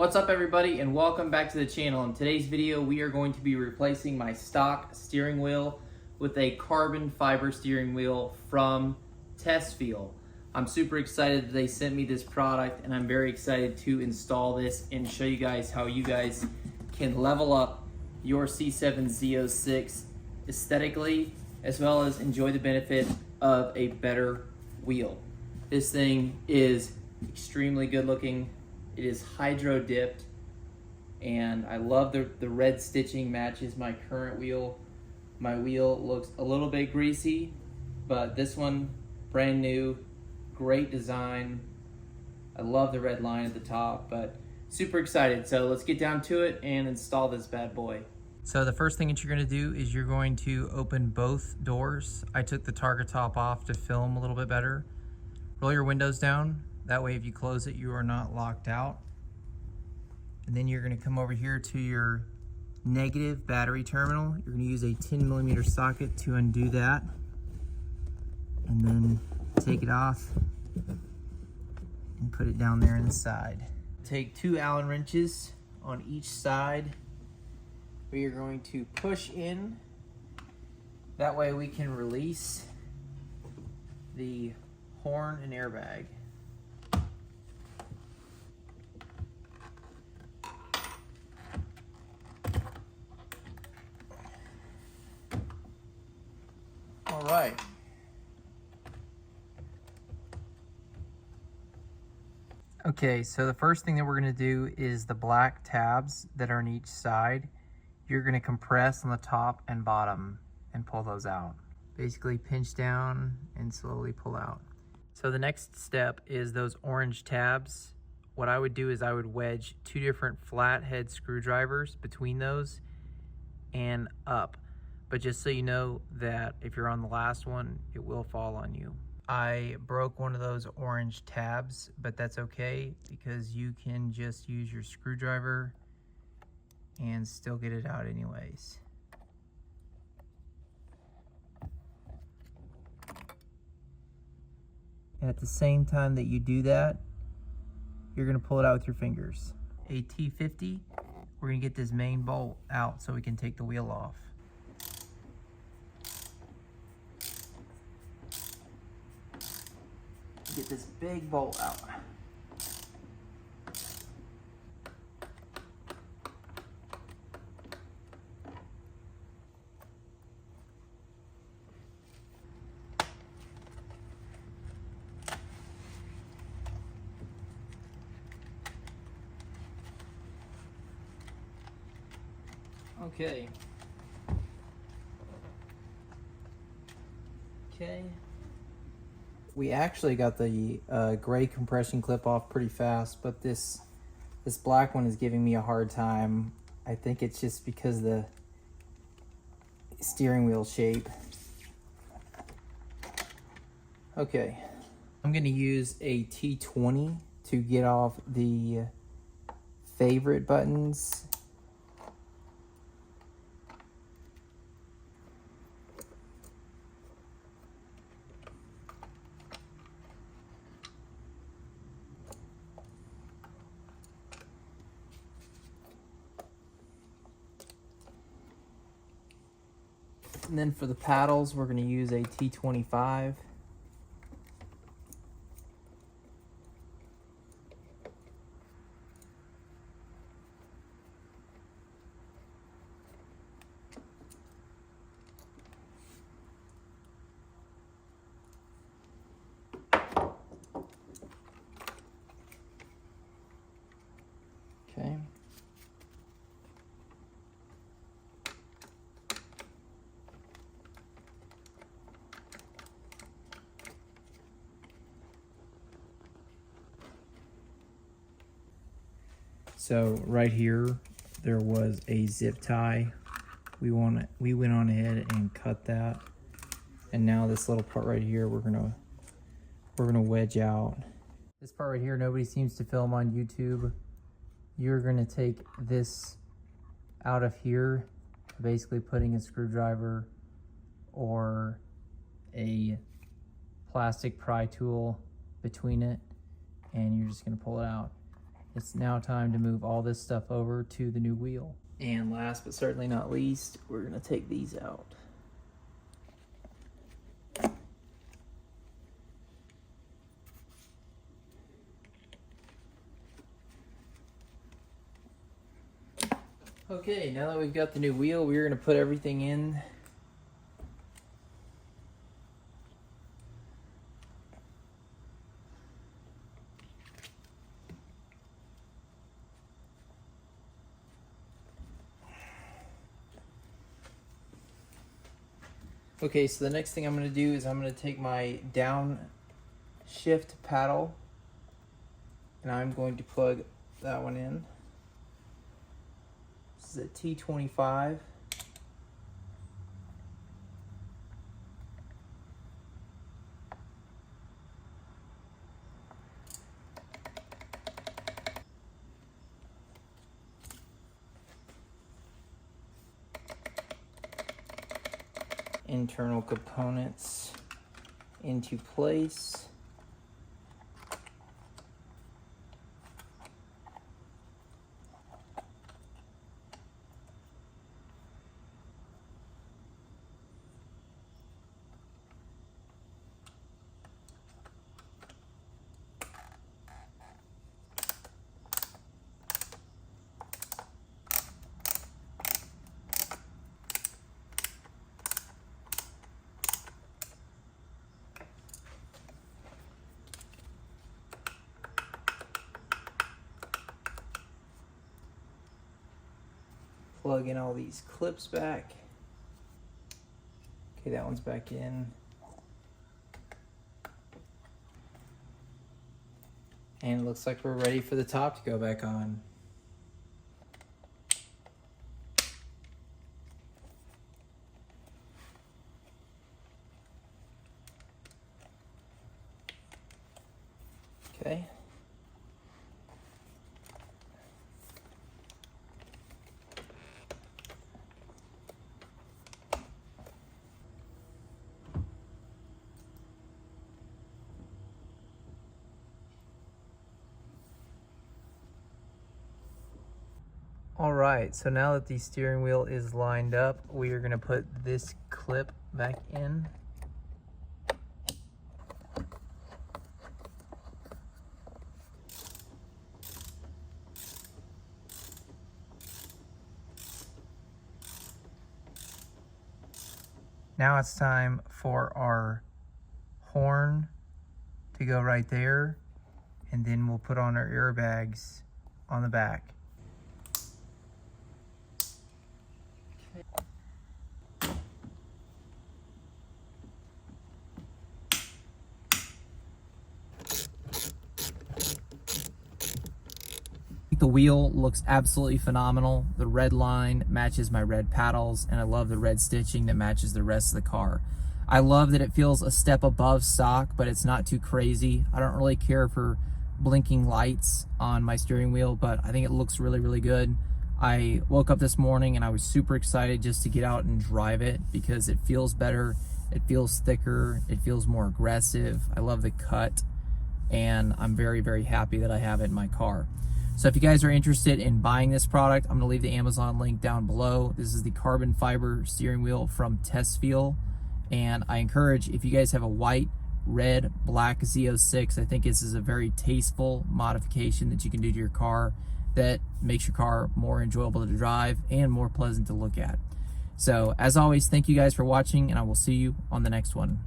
What's up everybody, and welcome back to the channel. In today's video we are going to be replacing my stock steering wheel with a carbon fiber steering wheel from TESFEEL. I'm super excited that they sent me this product, and I'm very excited to install this and show you guys how you guys can level up your C7 Z06 aesthetically, as well as enjoy the benefit of a better wheel. This thing is extremely good looking. It is hydro dipped, and I love the red stitching matches my current wheel. My wheel looks a little bit greasy, but this one, brand new, great design. I love the red line at the top, but super excited. So let's get down to it and install this bad boy. So the first thing that you're gonna do is you're going to open both doors. I took the target top off to film a little bit better. Roll your windows down. That way if you close it, you are not locked out. And then you're gonna come over here to your negative battery terminal. You're gonna use a 10mm socket to undo that. And then take it off and put it down there in the side. Take 2 Allen wrenches on each side. We are going to push in. That way we can release the horn and airbag. All right. Okay, so the first thing that we're gonna do is the black tabs that are on each side. You're gonna compress on the top and bottom and pull those out. Basically pinch down and slowly pull out. So the next step is those orange tabs. What I would do is I would wedge 2 different flathead screwdrivers between those and up. But just so you know that if you're on the last one, it will fall on you. I broke one of those orange tabs, but that's okay because you can just use your screwdriver and still get it out anyways. And at the same time that you do that, you're gonna pull it out with your fingers. A T50, we're gonna get this main bolt out so we can take the wheel off. Get this big bolt out. Okay. We actually got the gray compression clip off pretty fast, but this black one is giving me a hard time. I think it's just because the steering wheel shape. Okay, I'm gonna use a T20 to get off the favorite buttons. And then for the paddles, we're going to use a T25. Okay. So right here, there was a zip tie. We went on ahead and cut that, and now this little part right here, we're gonna wedge out. This part right here, nobody seems to film on YouTube. You're gonna take this out of here, basically putting a screwdriver or a plastic pry tool between it, and you're just gonna pull it out. it's now time to move all this stuff over to the new wheel. And last but certainly not least, we're gonna take these out. Okay, now that we've got the new wheel, we're gonna put everything in. Okay, so the next thing I'm going to do is I'm going to take my downshift paddle and I'm going to plug that one in. This is a T25. Internal components into place. Plug in all these clips back. Okay, that one's back in. And it looks like we're ready for the top to go back on. Okay. All right, so now that the steering wheel is lined up, we are gonna put this clip back in. Now it's time for our horn to go right there, and then we'll put on our airbags on the back. The wheel looks absolutely phenomenal. The red line matches my red paddles, and I love the red stitching that matches the rest of the car. I love that it feels a step above stock, but it's not too crazy. I don't really care for blinking lights on my steering wheel, but I think it looks really, really good. I woke up this morning and I was super excited just to get out and drive it because it feels better, it feels thicker, it feels more aggressive. I love the cut, and I'm very, very happy that I have it in my car. So if you guys are interested in buying this product, I'm gonna leave the Amazon link down below. This is the carbon fiber steering wheel from TESFEEL. And I encourage, if you guys have a white, red, black Z06, I think this is a very tasteful modification that you can do to your car that makes your car more enjoyable to drive and more pleasant to look at. So as always, thank you guys for watching, and I will see you on the next one.